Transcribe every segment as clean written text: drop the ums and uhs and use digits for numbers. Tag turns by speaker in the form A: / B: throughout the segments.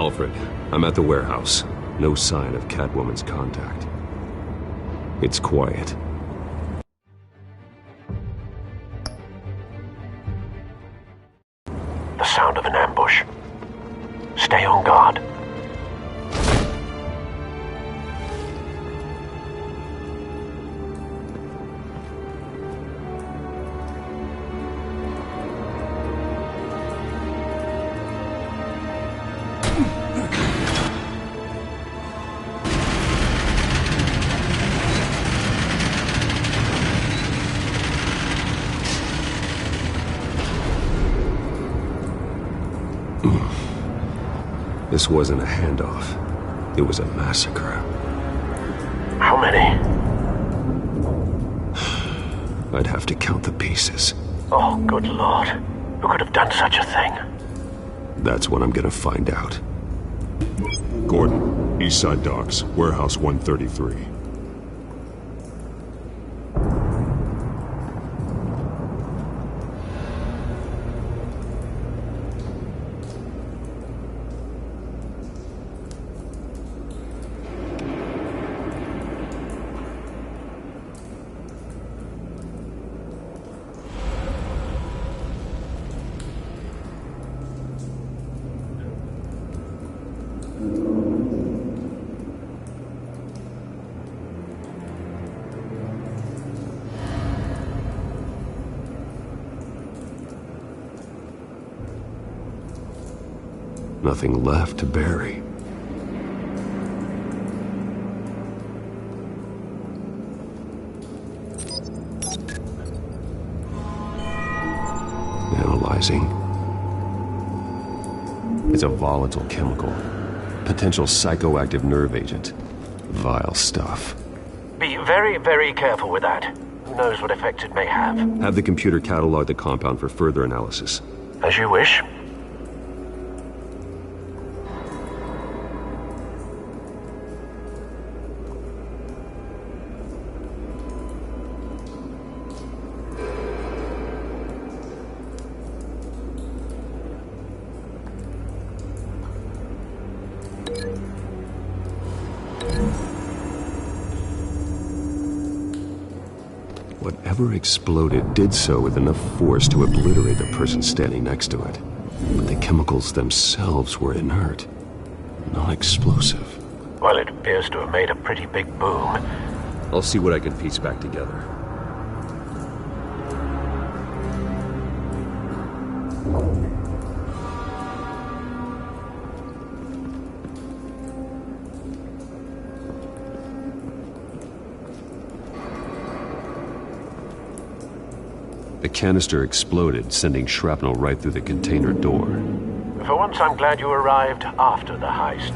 A: Alfred, I'm at the warehouse. No sign of Catwoman's contact. It's quiet.
B: The sound of an ambush. Stay on guard.
A: This wasn't a handoff. It was a massacre.
B: How many?
A: I'd have to count the pieces.
B: Oh, good Lord. Who could have done such a thing?
A: That's what I'm gonna find out.
C: Gordon, Eastside Docks, Warehouse 133.
A: Nothing left to bury. Analyzing. It's a volatile chemical. Potential psychoactive nerve agent. Vile stuff.
B: Be very, very careful with that. Who knows what effects it may have.
A: Have the computer catalog the compound for further analysis.
B: As you wish.
A: Whatever exploded did so with enough force to obliterate the person standing next to it. But the chemicals themselves were inert, not explosive.
B: Well, it appears to have made a pretty big boom.
A: I'll see what I can piece back together. The canister exploded, sending shrapnel right through the container door.
B: For once, I'm glad you arrived after the heist.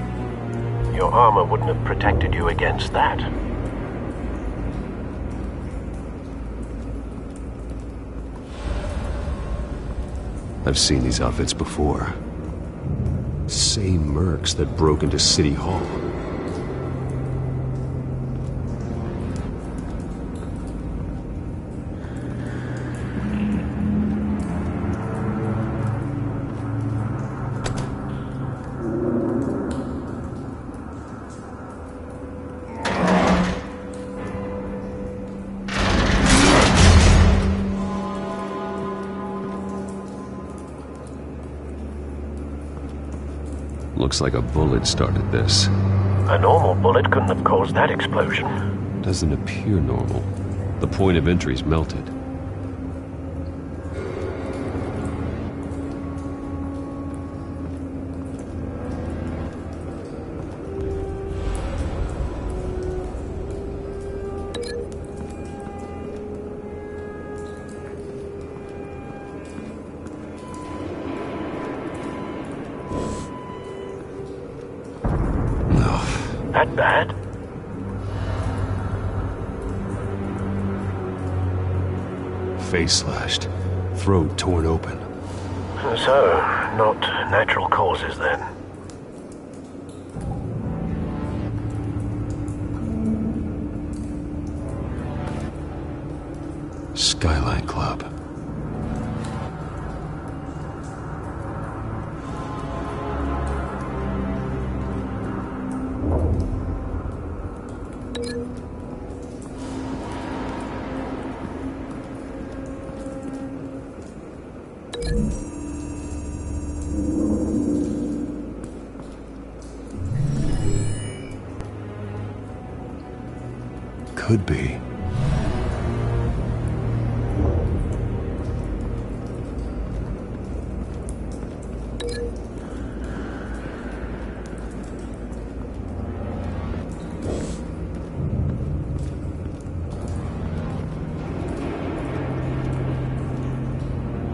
B: Your armor wouldn't have protected you against that.
A: I've seen these outfits before. Same mercs that broke into City Hall. Looks like a bullet started this.
B: A normal bullet couldn't have caused that explosion.
A: Doesn't appear normal. The point of entry's melted.
B: That bad?
A: Face slashed, throat torn open.
B: So, not natural causes then.
A: Skyline Club. could be.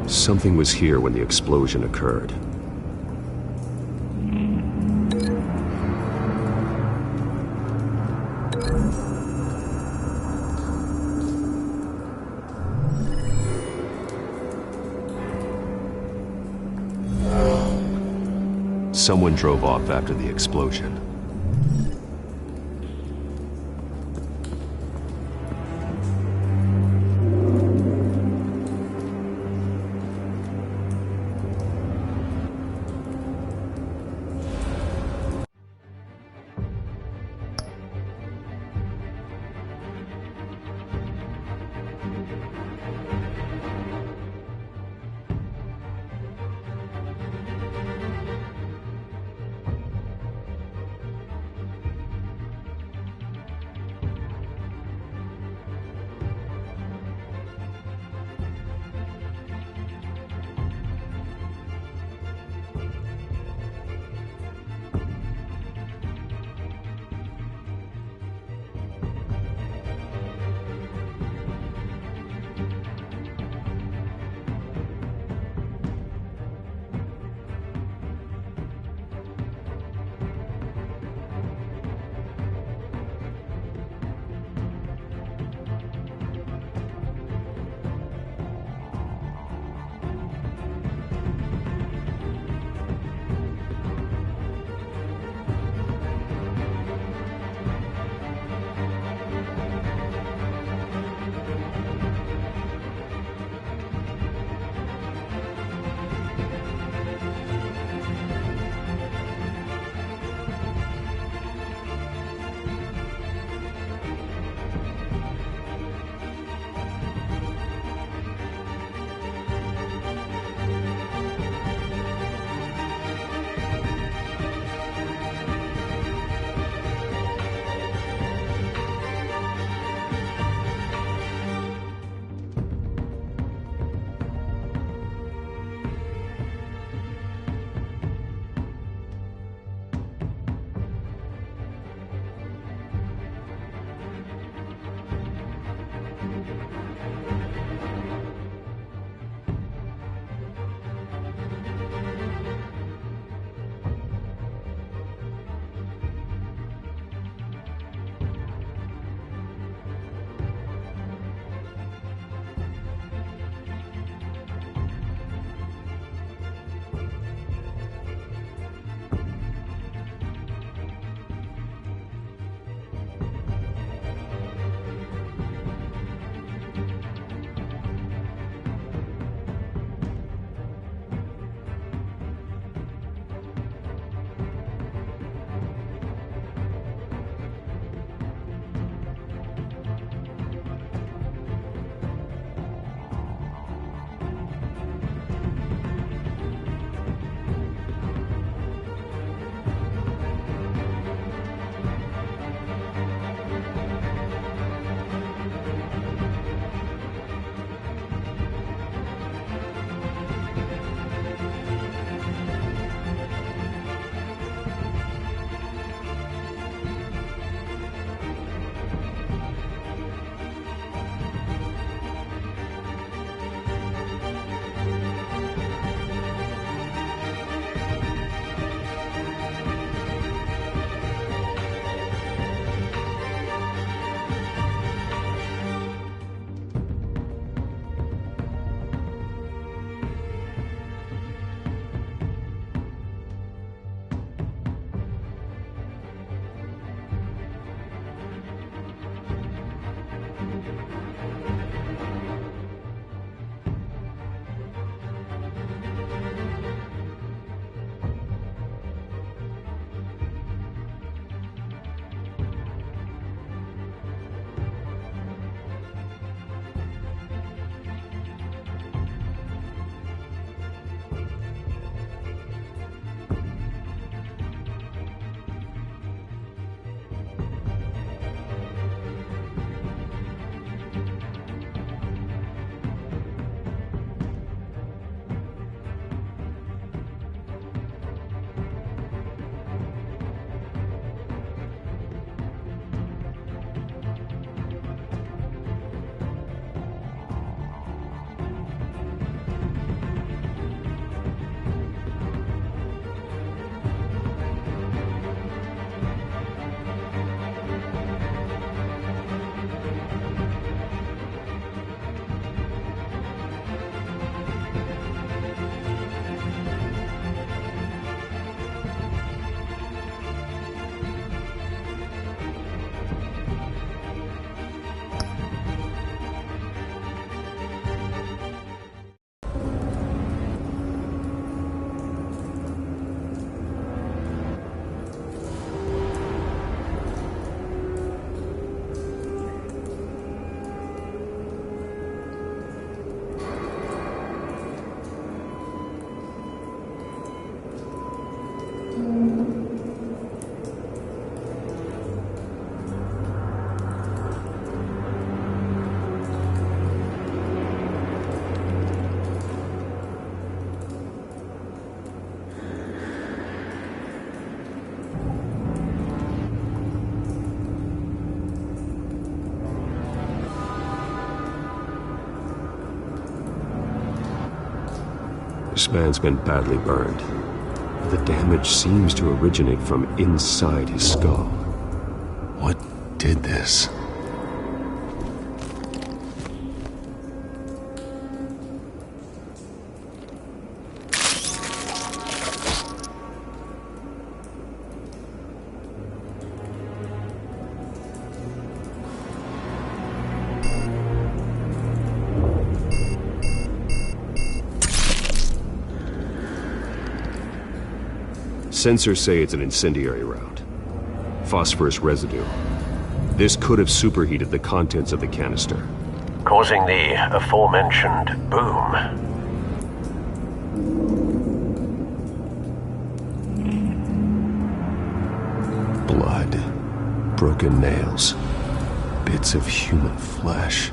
A: Something was here when the explosion occurred. Someone drove off after the explosion. This man's been badly burned. The damage seems to originate from inside his skull. What did this? Sensors say it's an incendiary round. Phosphorus residue. This could have superheated the contents of the canister,
B: causing the aforementioned boom.
A: Blood, broken nails, bits of human flesh.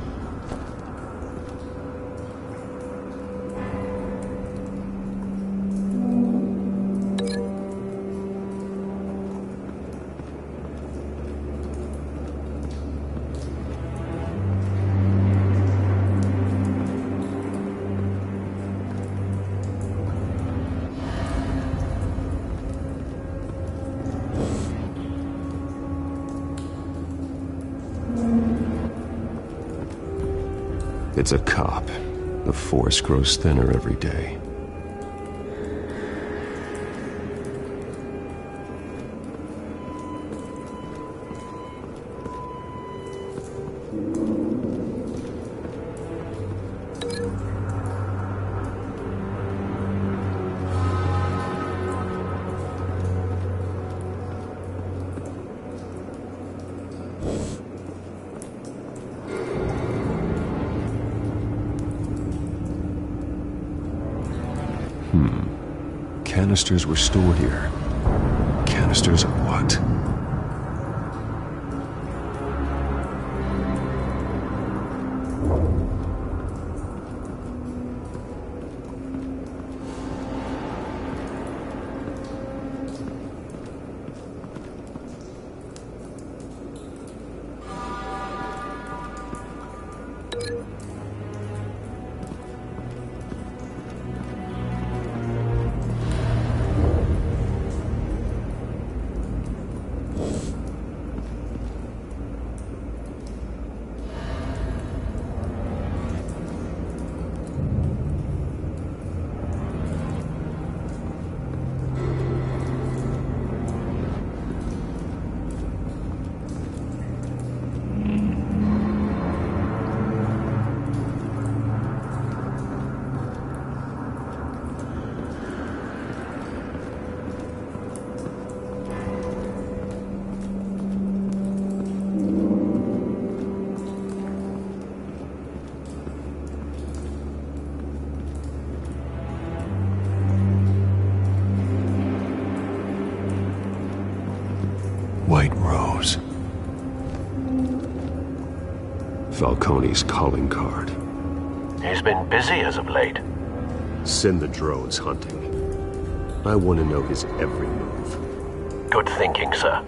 A: It's a cop. The force grows thinner every day. Canisters were stored here. Canisters of what? White Rose. Falcone's calling card.
B: He's been busy as of late.
A: Send the drones hunting. I want to know his every move.
B: Good thinking, sir.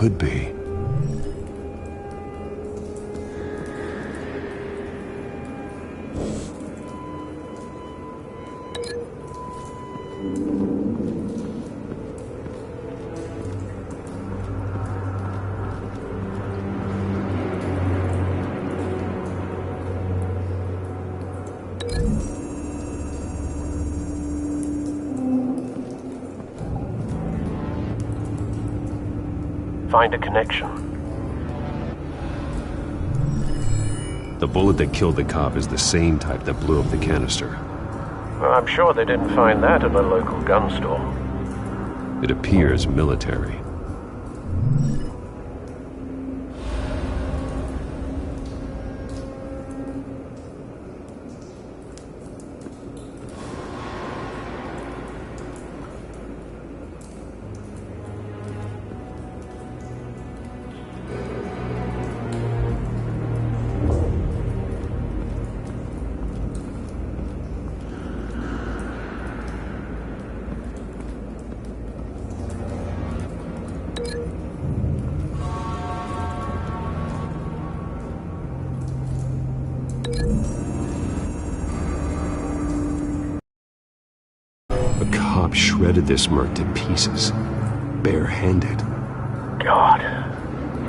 A: could be.
B: Find a connection.
A: The bullet that killed the cop is the same type that blew up the canister.
B: Well, I'm sure they didn't find that at a local gun store.
A: It appears military. A cop shredded this merc to pieces, barehanded.
B: God,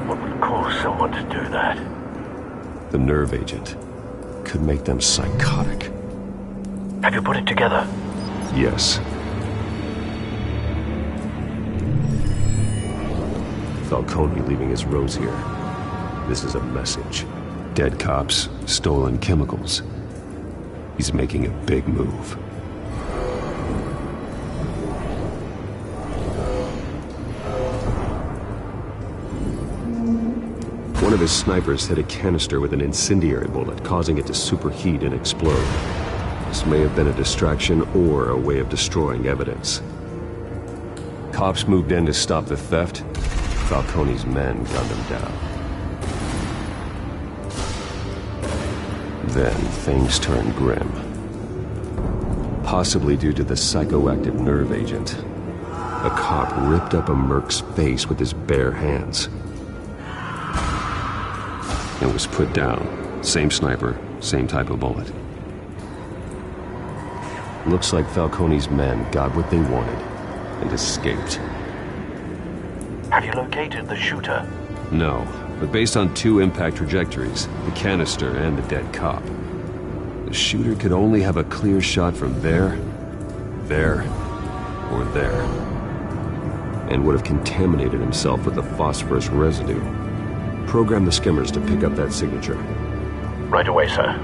B: what would cause someone to do that?
A: The nerve agent could make them psychotic.
B: Have you put it together?
A: Yes. Falcone leaving his rose here. This is a message. Dead cops, stolen chemicals. He's making a big move. One of his snipers hit a canister with an incendiary bullet, causing it to superheat and explode. This may have been a distraction or a way of destroying evidence. Cops moved in to stop the theft. Falcone's men gunned him down. Then things turned grim. Possibly due to the psychoactive nerve agent. A cop ripped up a merc's face with his bare hands. And was put down. Same sniper, same type of bullet. Looks like Falcone's men got what they wanted and escaped.
B: Have you located the shooter?
A: No, but based on two impact trajectories, the canister and the dead cop, the shooter could only have a clear shot from there, or there, and would have contaminated himself with the phosphorus residue. Program the skimmers to pick up that signature.
B: Right away, sir.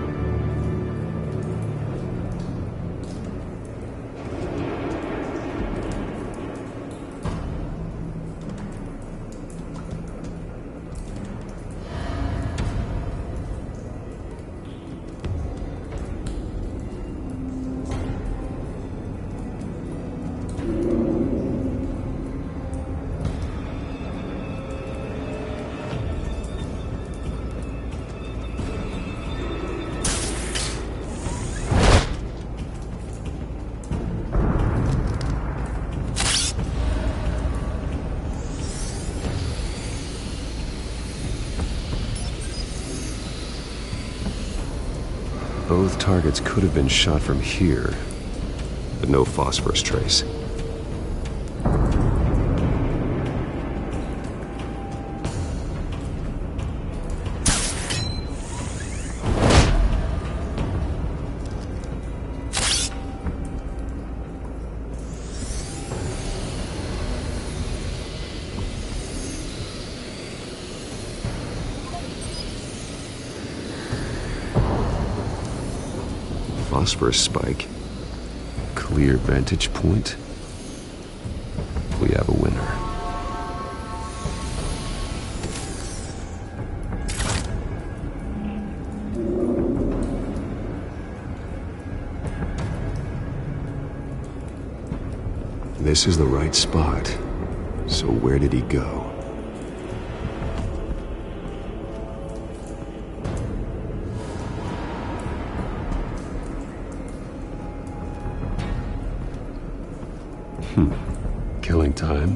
A: Both targets could have been shot from here, but no phosphorus trace. Phosphorus spike. Clear vantage point. We have a winner. This is the right spot. So where did he go? Killing time.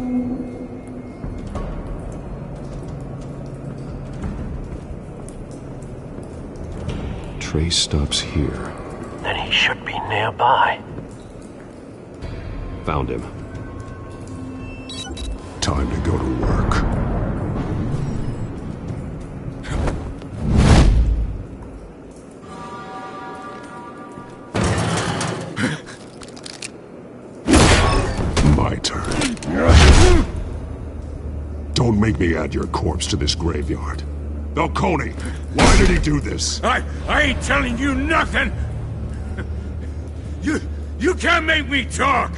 A: trace stops here.
B: Then he should be nearby.
A: Found him.
C: Time to go to work. My turn. Don't make me add your corpse to this graveyard. Falcone, why did he do this?
D: I ain't telling you nothing! You can't make me talk!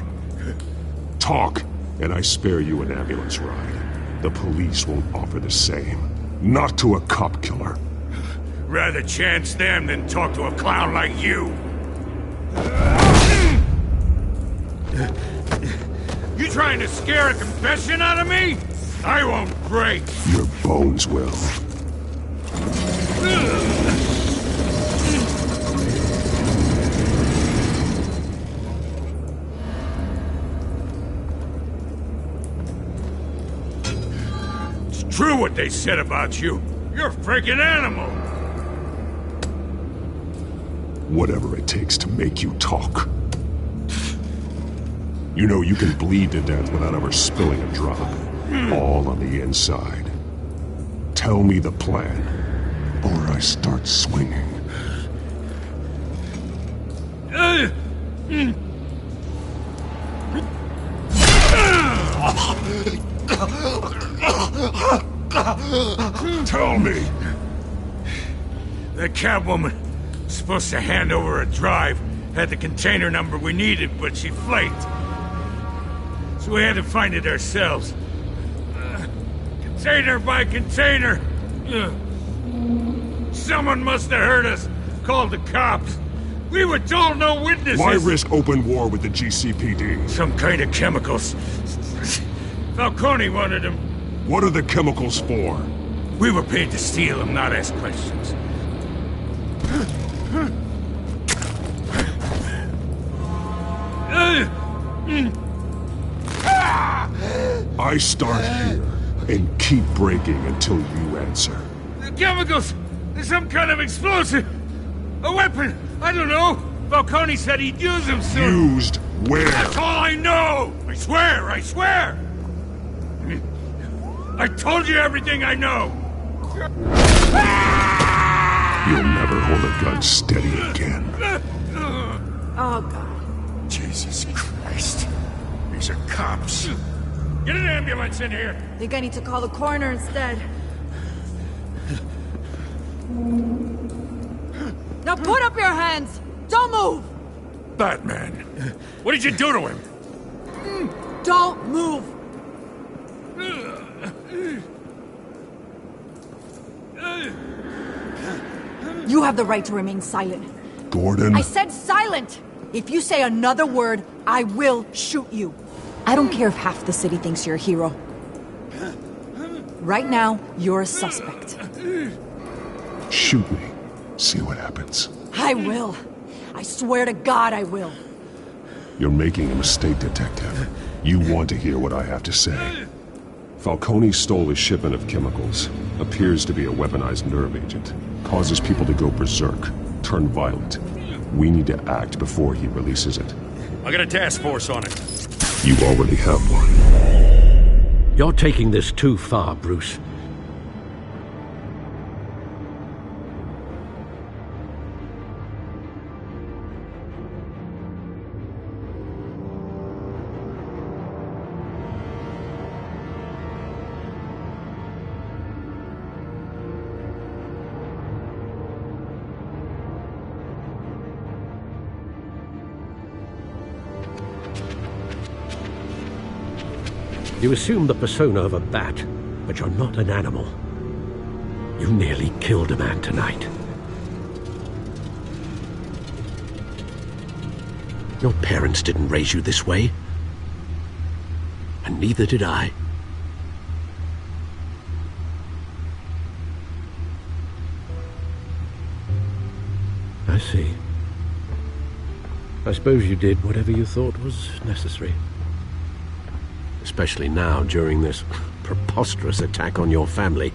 C: Talk, and I spare you an ambulance ride. The police won't offer the same. Not to a cop killer.
D: Rather chance them than talk to a clown like you. You trying to scare a confession out of me? I won't break.
C: Your bones will.
D: It's true what they said about you. You're a freaking animal.
C: Whatever it takes to make you talk. You know you can bleed to death without ever spilling a drop. All on the inside. Tell me the plan, or I start swinging. Tell me!
D: The Catwoman was supposed to hand over a drive. Had the container number we needed, but she flaked. So we had to find it ourselves. Container by container. Someone must have heard us. Called the cops. We were told no witnesses.
C: Why risk open war with the GCPD?
D: Some kind of chemicals. Falcone wanted them.
C: What are the chemicals for?
D: We were paid to steal them, not ask questions.
C: I start here and keep breaking until you answer.
D: The chemicals! There's some kind of explosive! A weapon! I don't know! Falcone said he'd use them soon!
C: Used where?
D: That's all I know! I swear! I swear! I told you everything I know!
C: You'll never hold a gun steady again.
E: Oh, God.
D: Jesus Christ. These are cops. Get an ambulance in here!
E: Think I need to call the coroner instead. Now put up your hands! Don't move!
D: Batman, what did you do to him?
E: Don't move! You have the right to remain silent.
C: Gordon?
E: I said silent! If you say another word, I will shoot you. I don't care if half the city thinks you're a hero. Right now, you're a suspect.
C: Shoot me. See what happens.
E: I will. I swear to God I will.
C: You're making a mistake, Detective. You want to hear what I have to say. Falcone stole a shipment of chemicals. Appears to be a weaponized nerve agent. Causes people to go berserk. Turn violent. We need to act before he releases it.
F: I got a task force on it.
C: You already have one.
G: You're taking this too far, Bruce. You assume the persona of a bat, but you're not an animal. You nearly killed a man tonight. Your parents didn't raise you this way. And neither did I. I see. I suppose you did whatever you thought was necessary. Especially now, during this preposterous attack on your family.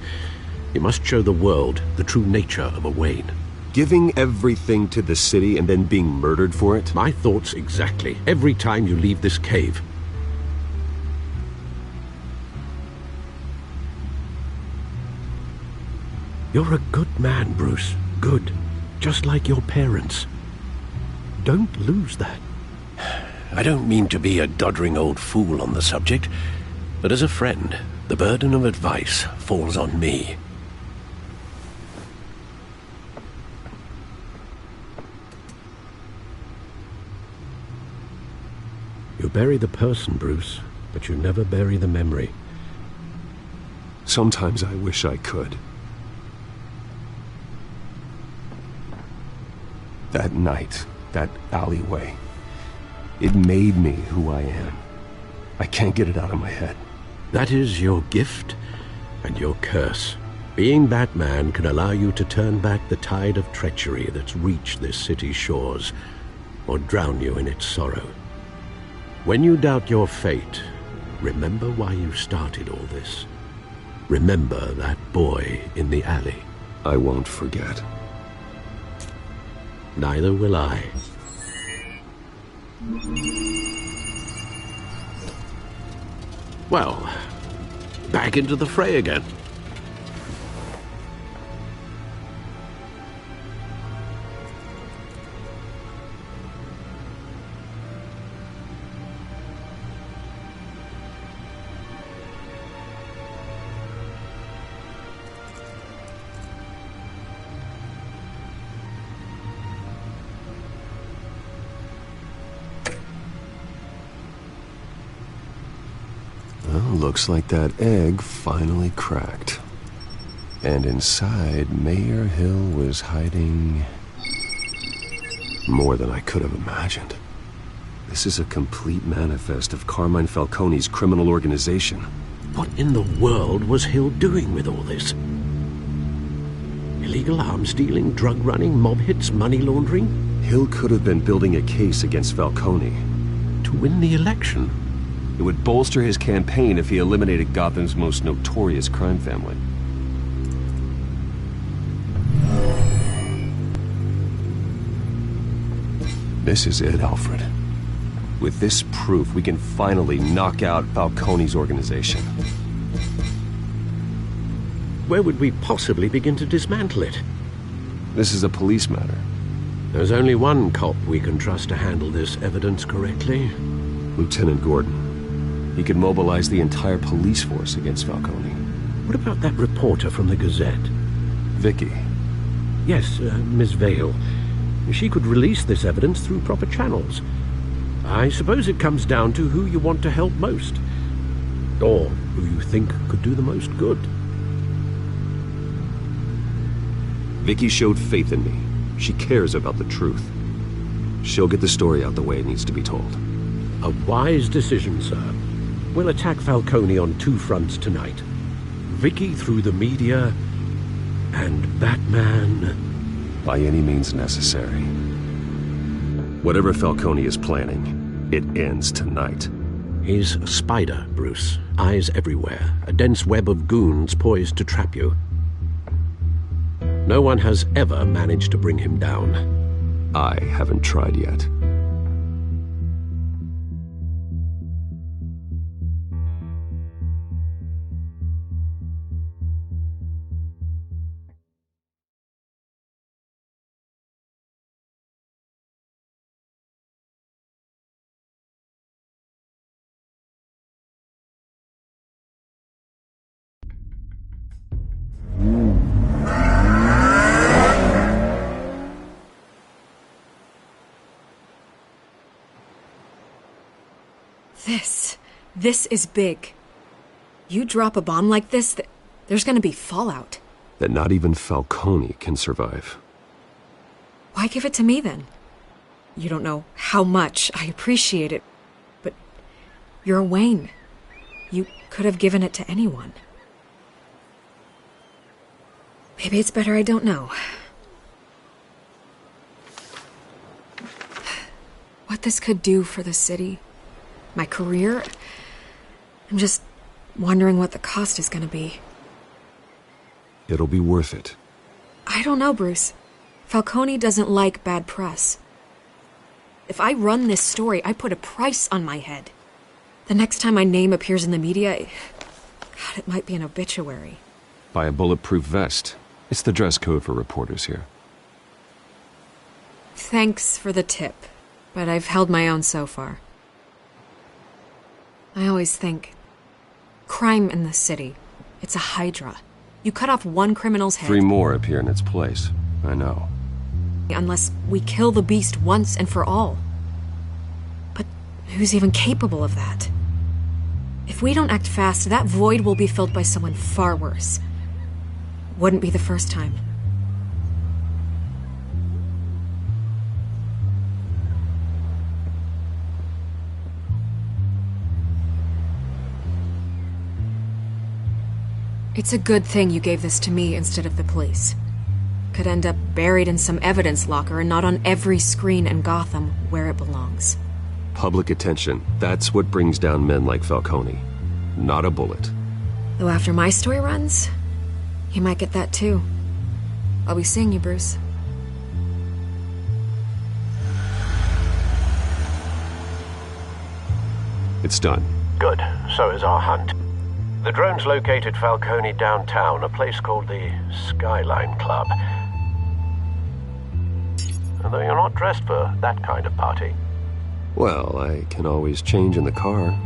G: You must show the world the true nature of a Wayne.
A: Giving everything to the city and then being murdered for it?
G: My thoughts exactly, every time you leave this cave. You're a good man, Bruce. Good. Just like your parents. Don't lose that. I don't mean to be a doddering old fool on the subject, but as a friend, the burden of advice falls on me. You bury the person, Bruce, but you never bury the memory.
A: Sometimes I wish I could. That night, that alleyway, it made me who I am. I can't get it out of my head.
G: That is your gift and your curse. Being Batman can allow you to turn back the tide of treachery that's reached this city's shores, or drown you in its sorrow. When you doubt your fate, remember why you started all this. Remember that boy in the alley.
A: I won't forget.
G: Neither will I. Well, back into the fray again.
A: Looks like that egg finally cracked. And inside, Mayor Hill was hiding more than I could have imagined. This is a complete manifest of Carmine Falcone's criminal organization.
G: What in the world was Hill doing with all this? Illegal arms dealing, drug running, mob hits, money laundering?
A: Hill could have been building a case against Falcone.
G: To win the election?
A: It would bolster his campaign if he eliminated Gotham's most notorious crime family. This is it, Alfred. With this proof, we can finally knock out Falcone's organization.
G: Where would we possibly begin to dismantle it?
A: This is a police matter.
G: There's only one cop we can trust to handle this evidence correctly.
A: Lieutenant Gordon. He could mobilize the entire police force against Falcone.
G: What about that reporter from the Gazette?
A: Vicky.
G: Yes, Miss Vale. She could release this evidence through proper channels. I suppose it comes down to who you want to help most. Or who you think could do the most good.
A: Vicky showed faith in me. She cares about the truth. She'll get the story out the way it needs to be told.
G: A wise decision, sir. We'll attack Falcone on two fronts tonight. Vicky through the media, and Batman...
A: by any means necessary. Whatever Falcone is planning, it ends tonight.
G: He's a spider, Bruce. Eyes everywhere. A dense web of goons poised to trap you. No one has ever managed to bring him down.
A: I haven't tried yet.
E: This is big. You drop a bomb like this, there's gonna be fallout.
A: That not even Falcone can survive.
E: Why give it to me then? You don't know how much I appreciate it, but you're Wayne. You could have given it to anyone. Maybe it's better I don't know. What this could do for the city, my career, I'm just wondering what the cost is gonna be.
A: It'll be worth it.
E: I don't know, Bruce. Falcone doesn't like bad press. If I run this story, I put a price on my head. The next time my name appears in the media, God, it might be an obituary.
A: Buy a bulletproof vest. It's the dress code for reporters here.
E: Thanks for the tip, but I've held my own so far. I always think, crime in this city, it's a hydra. You cut off one criminal's head...
A: 3 more appear in its place. I know.
E: Unless we kill the beast once and for all. But who's even capable of that? If we don't act fast, that void will be filled by someone far worse. Wouldn't be the first time. It's a good thing you gave this to me instead of the police. Could end up buried in some evidence locker and not on every screen in Gotham where it belongs.
A: Public attention. That's what brings down men like Falcone. Not a bullet.
E: Though after my story runs, you might get that too. I'll be seeing you, Bruce.
A: It's done.
B: Good. So is our hunt. The drone's located Falcone downtown, a place called the Skyline Club. Although you're not dressed for that kind of party.
A: Well, I can always change in the car.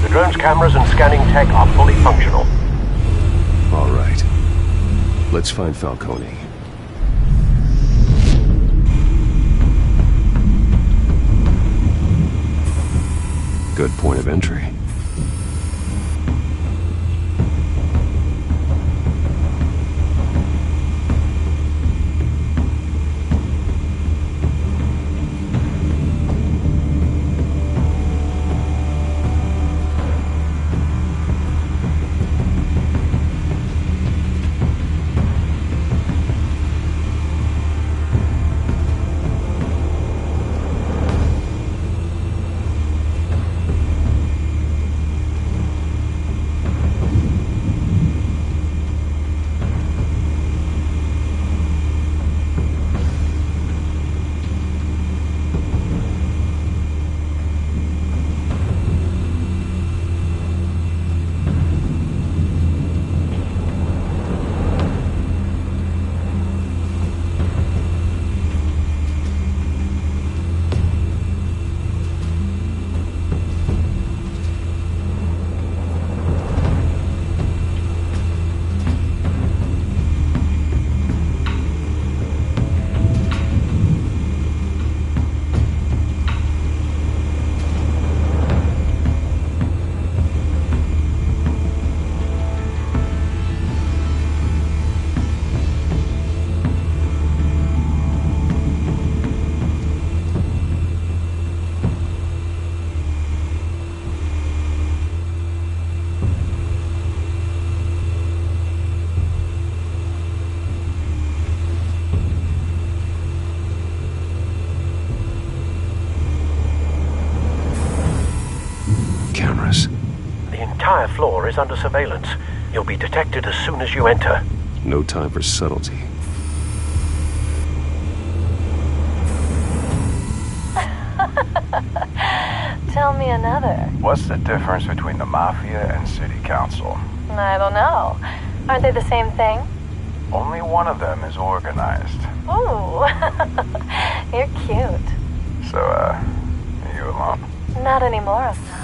B: Drone's cameras and scanning tech are fully functional.
A: All right. Let's find Falcone. Good point of entry.
B: The entire floor is under surveillance. You'll be detected as soon as you enter.
A: No time for subtlety.
H: Tell me another.
I: What's the difference between the Mafia and City Council?
H: I don't know. Aren't they the same thing?
I: Only one of them is organized.
H: Ooh, you're cute.
I: So, are you alone?
H: Not anymore, Assad.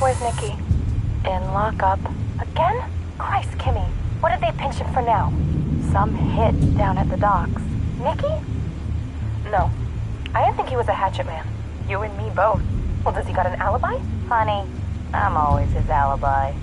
H: Where's Nikki? In lockup. Again? Christ, Kimmy. What did they pinch him for now? Some hit down at the docks. Nikki? No. I didn't think he was a hatchet man. You and me both. Well, does he got an alibi? Honey, I'm always his alibi.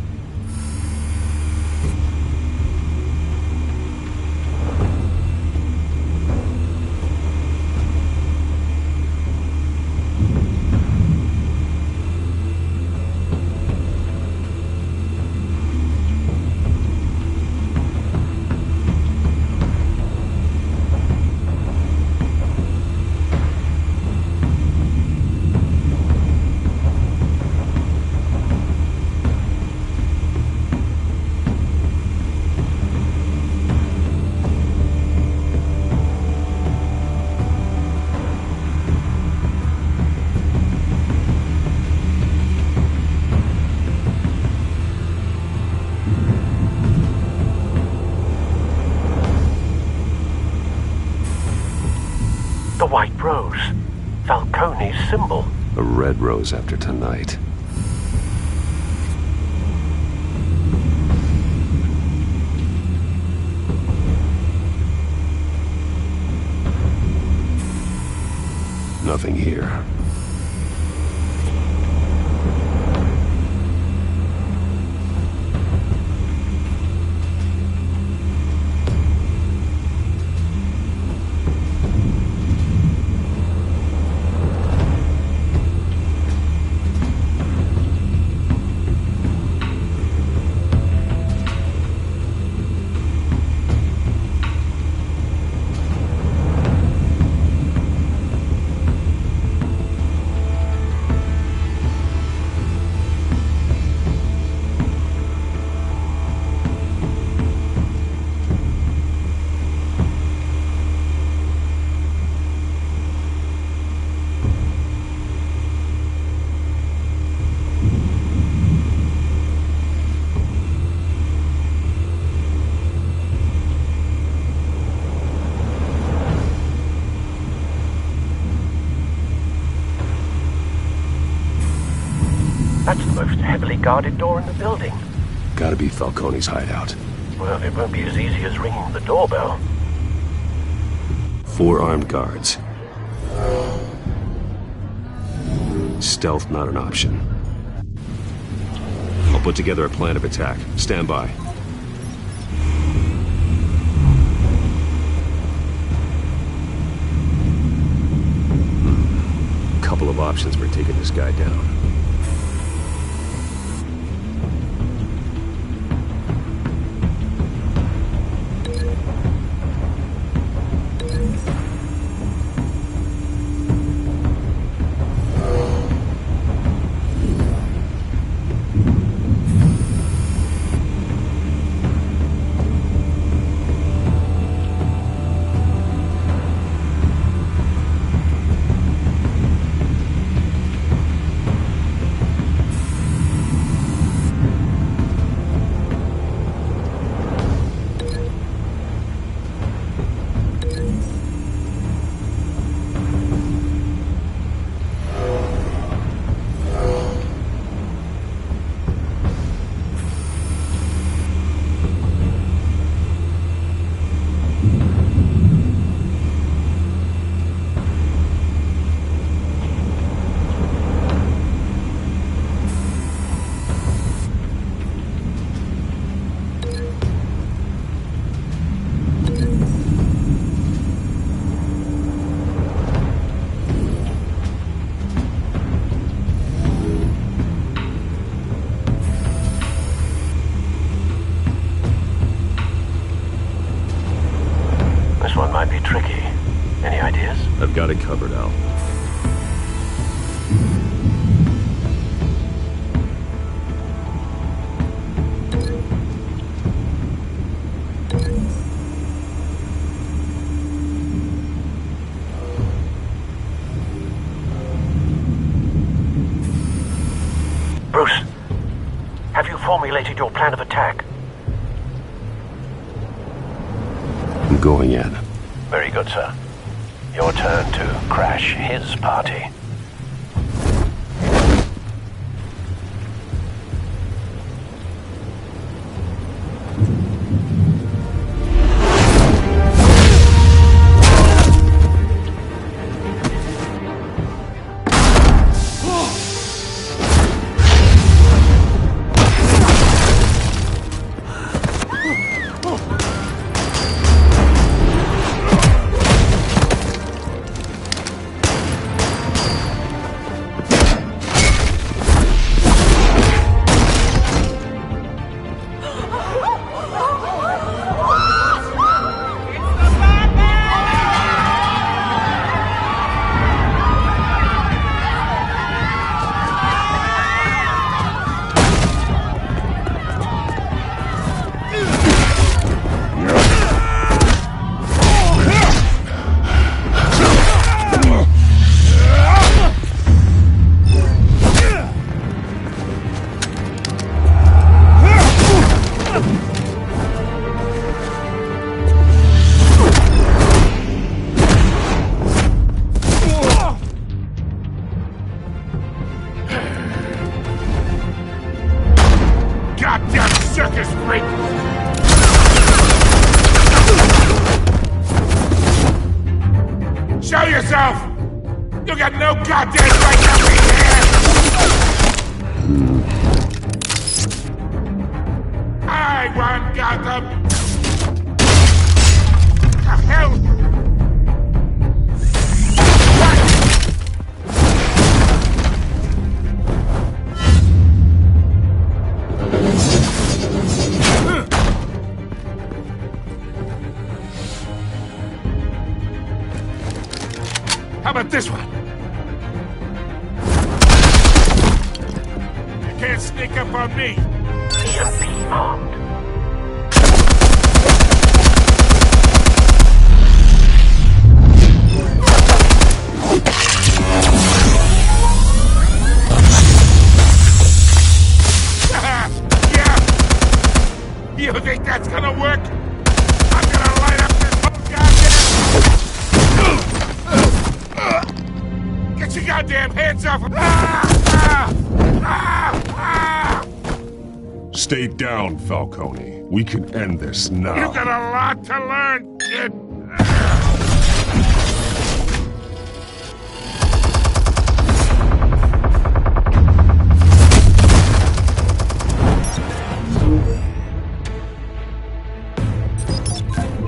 B: The White Rose. Falcone's symbol.
A: A red rose after tonight. Nothing here.
B: That's the most heavily guarded door in the building.
A: Gotta be Falcone's hideout.
B: Well, it won't be as easy as ringing the doorbell.
A: 4 armed guards. Stealth not an option. I'll put together a plan of attack. Stand by. couple of options for taking this guy down. Got it covered, Al.
B: Bruce, have you formulated your plan of attack?
A: I'm going in.
B: Very good, sir. Your turn to crash his party.
D: circus freak! Show yourself! You got no goddamn right to be here! I run Gotham! The hell? How about this one? You can't sneak up on me.
B: EMP armed.
D: Yeah. You think that's gonna work? I'm gonna light up this whole goddamn... Get your goddamn hands off him!
C: Stay down, Falcone. We can end this now.
D: You got a lot to learn, kid.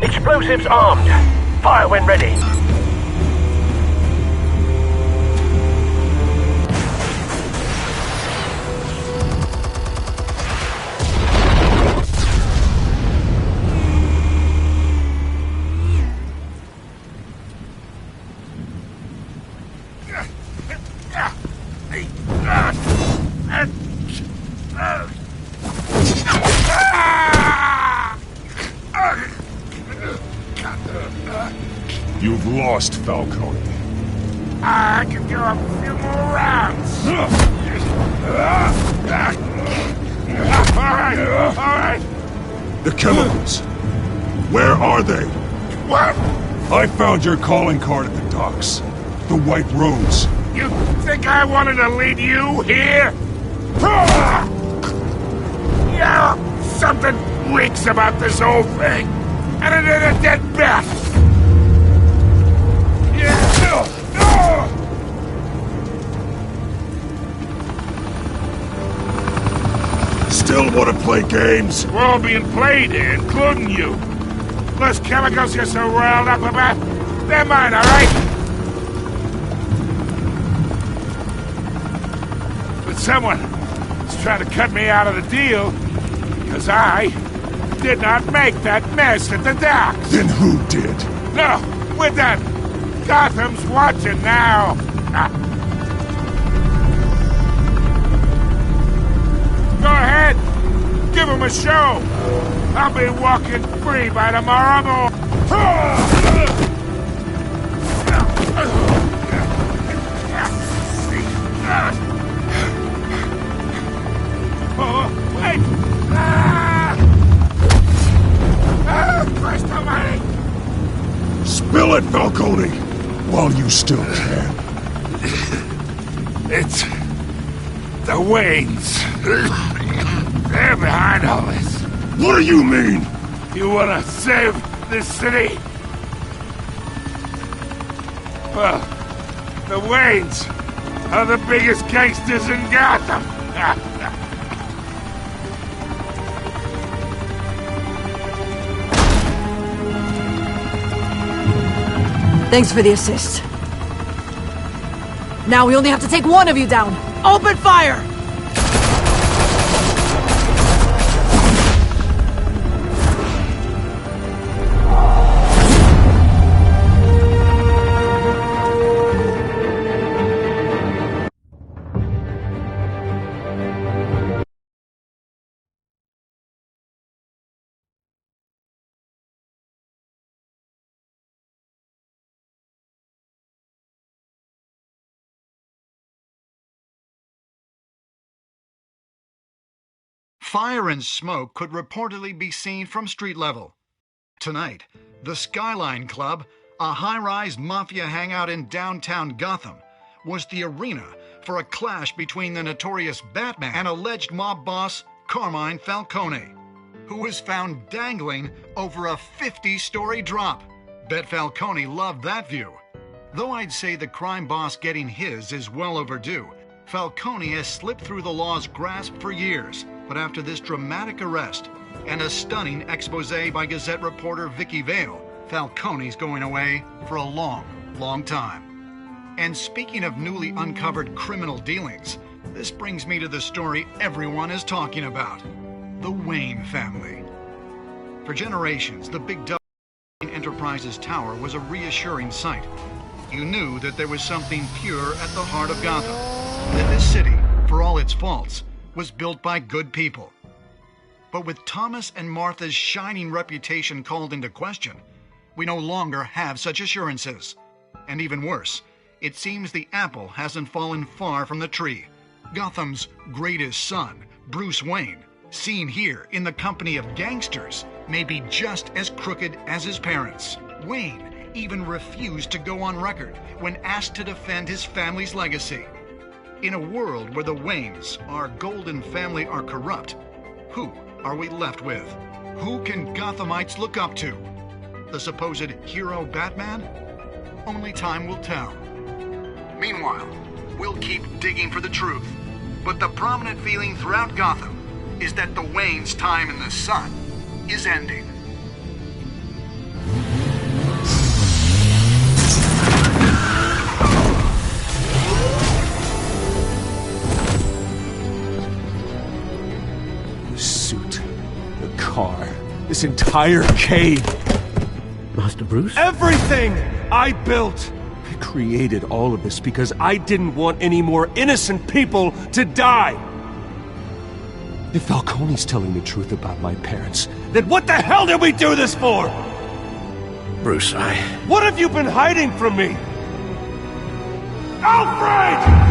B: Explosives armed. Fire when ready.
C: You've lost, Falcone.
D: I can go a few more rounds. All right.
C: The chemicals. Where are they?
D: What?
C: I found your calling card at the docks. The White Rose.
D: You think I wanted to lead you here? Yeah, something reeks about this whole thing. And it is a dead bat.
C: Still want to play games?
D: We're all being played here, including you. Those chemicals you're so riled up about, they're mine, all right? But someone is trying to cut me out of the deal because I did not make that mess at the docks.
C: Then who did?
D: No, we're done. Gotham's watching now. Go ahead. Give him a show. I'll be walking free by tomorrow morning. Oh, wait! Christ almighty!
C: Spill it, Falcone, while you still can.
D: It's the Waynes. They're behind all this.
C: What do you mean?
D: You wanna save this city? Well, the Waynes are the biggest gangsters in Gotham.
J: Thanks for the assist. Now we only have to take one of you down. Open fire!
K: Fire and smoke could reportedly be seen from street level. Tonight, the Skyline Club, a high-rise mafia hangout in downtown Gotham, was the arena for a clash between the notorious Batman and alleged mob boss Carmine Falcone, who was found dangling over a 50-story drop. Bet Falcone loved that view. Though I'd say the crime boss getting his is well overdue, Falcone has slipped through the law's grasp for years. But after this dramatic arrest and a stunning expose by Gazette reporter Vicky Vale, Falcone's going away for a long, long time. And speaking of newly uncovered criminal dealings, this brings me to the story everyone is talking about: the Wayne family. For generations, the Big W Enterprises Tower was a reassuring sight. You knew that there was something pure at the heart of Gotham, that this city, for all its faults, was built by good people. But with Thomas and Martha's shining reputation called into question, we no longer have such assurances. And even worse, it seems the apple hasn't fallen far from the tree. Gotham's greatest son, Bruce Wayne, seen here in the company of gangsters, may be just as crooked as his parents. Wayne even refused to go on record when asked to defend his family's legacy. In a world where the Waynes, our golden family, are corrupt, who are we left with? Who can Gothamites look up to? The supposed hero Batman? Only time will tell. Meanwhile, we'll keep digging for the truth. But the prominent feeling throughout Gotham is that the Waynes' time in the sun is ending.
L: This entire cave.
G: Master Bruce?
L: Everything I built! I created all of this because I didn't want any more innocent people to die! If Falcone's telling the truth about my parents, then what the hell did we do this for?
G: Bruce,
L: What have you been hiding from me? Alfred!